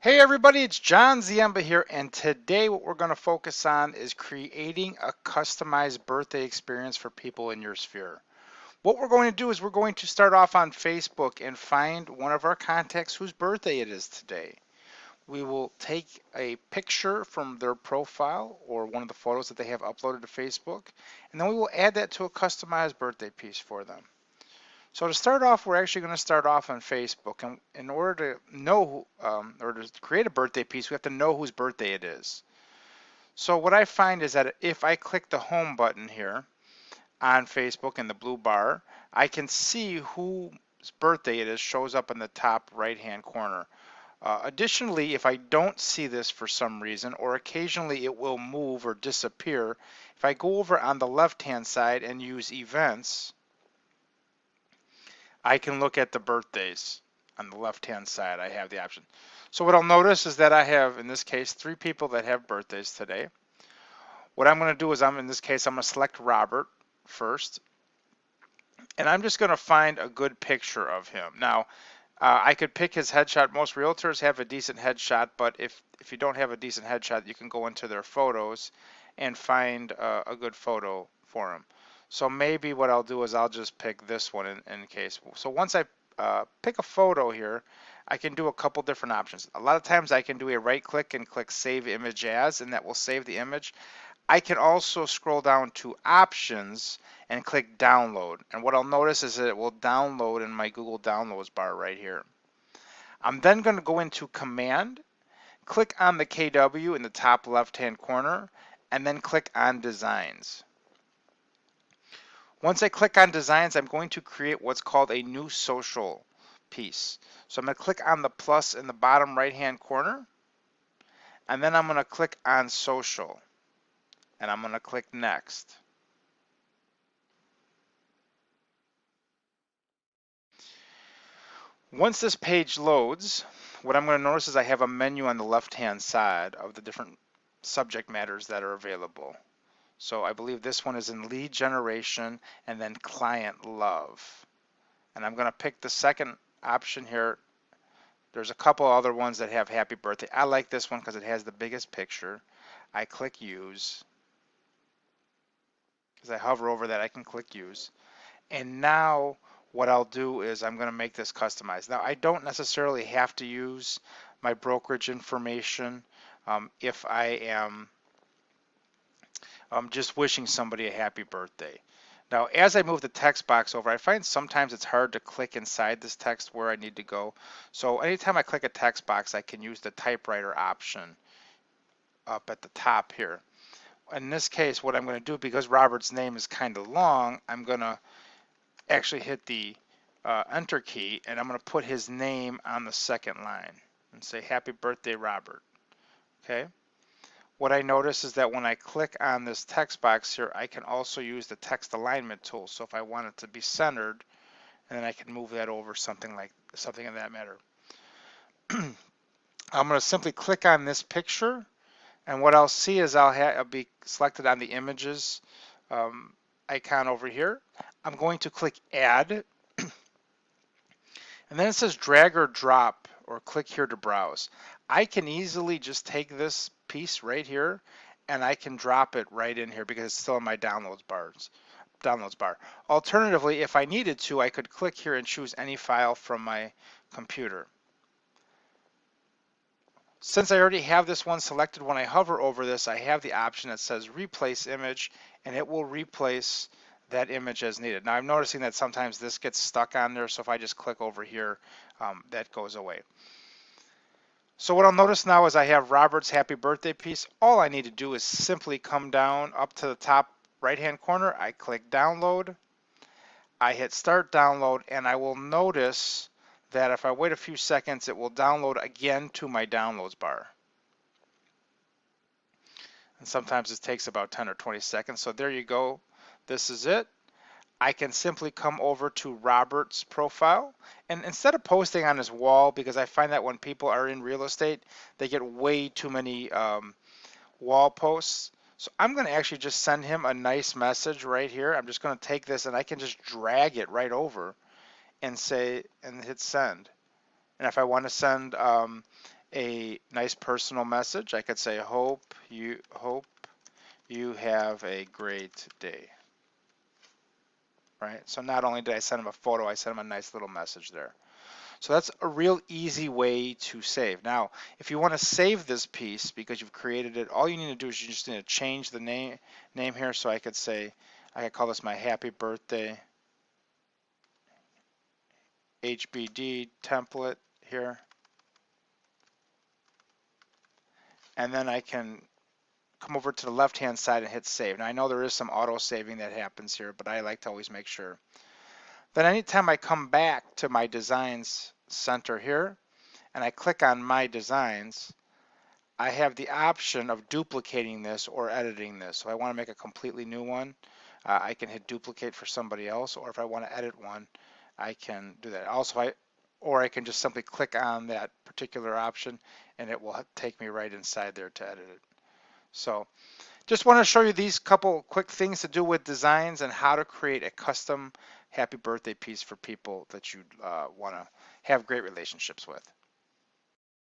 Hey everybody, it's John Ziemba here, and today what we're going to focus on is creating a customized birthday experience for people in your sphere. What we're going to do is we're going to start off on Facebook and find one of our contacts whose birthday it is today. We will take a picture from their profile or one of the photos that they have uploaded to Facebook, and then we will add that to a customized birthday piece for them. So to start off, we're actually going to start off on Facebook. And in order to know, or to create a birthday piece, we have to know whose birthday it is. So what I find is that if I click the home button here on Facebook in the blue bar, I can see whose birthday it is shows up in the top right-hand corner. Additionally, if I don't see this for some reason, or occasionally it will move or disappear, if I go over on the left-hand side and use events, I can look at the birthdays. On the left-hand side, I have the option. So what I'll notice is that I have, in this case, 3 people that have birthdays today. What I'm going to do is, in this case, I'm going to select Robert first, and I'm just going to find a good picture of him. Now, I could pick his headshot. Most realtors have a decent headshot, but if you don't have a decent headshot, you can go into their photos and find a good photo for him. So maybe what I'll do is I'll just pick this one in case. So once I pick a photo here, I can do a couple different options. A lot of times I can do a right click and click Save Image As, and that will save the image. I can also scroll down to Options and click Download. And what I'll notice is that it will download in my Google Downloads bar right here. I'm then going to go into Command, click on the KW in the top left-hand corner, and then click on Designs. Once I click on Designs, I'm going to create what's called a new social piece. So I'm going to click on the plus in the bottom right-hand corner, and then I'm going to click on Social, and I'm going to click Next. Once this page loads, what I'm going to notice is I have a menu on the left-hand side of the different subject matters that are available. So I believe this one is in lead generation and then client love. And I'm going to pick the second option here. There's a couple other ones that have happy birthday. I like this one because it has the biggest picture. I click use. As I hover over that, I can click use. And now what I'll do is I'm going to make this customized. Now I don't necessarily have to use my brokerage information if I am just wishing somebody a happy birthday. Now, as I move the text box over, I find sometimes it's hard to click inside this text where I need to go. So anytime I click a text box, I can use the typewriter option up at the top here. In this case, what I'm going to do, because Robert's name is kind of long, I'm going to actually hit the enter key, and I'm going to put his name on the second line and say happy birthday, Robert. Okay. What I notice is that when I click on this text box here, I can also use the text alignment tool. So if I want it to be centered, and then I can move that over something in that matter. I'm going to simply click on this picture, and what I'll see is I'll be selected on the images icon over here. I'm going to click add, and then it says drag or drop or click here to browse. I can easily just take this piece right here and I can drop it right in here because it's still in my downloads bar. Alternatively, if I needed to, I could click here and choose any file from my computer. Since I already have this one selected, when I hover over this, I have the option that says replace image, and it will replace that image as needed. Now I'm noticing that sometimes this gets stuck on there, so if I just click over here, that goes away. So what I'll notice now is I have Robert's happy birthday piece. All I need to do is simply come down up to the top right hand corner. I click download, I hit start download, and I will notice that if I wait a few seconds, it will download again to my downloads bar. And sometimes it takes about 10 or 20 seconds. So there you go. This is it. I can simply come over to Robert's profile, and instead of posting on his wall, because I find that when people are in real estate, they get way too many wall posts. So I'm going to actually just send him a nice message right here. I'm just going to take this and I can just drag it right over and say, and hit send. And if I want to send a nice personal message. I could say, hope you have a great day. Right? So not only did I send them a photo, I sent them a nice little message there. So that's a real easy way to save. Now, if you want to save this piece because you've created it, all you need to do is you just need to change the name here. So I could say, I could call this my happy birthday HBD template here. And then I can come over to the left-hand side and hit save. Now I know there is some auto saving that happens here, but I like to always make sure. Then anytime I come back to my designs center here and I click on my designs, I have the option of duplicating this or editing this. So I want to make a completely new one. I can hit duplicate for somebody else, or if I want to edit one, I can do that. Also, or I can just simply click on that particular option and it will take me right inside there to edit it. So just want to show you these couple quick things to do with designs and how to create a custom happy birthday piece for people that you want to have great relationships with.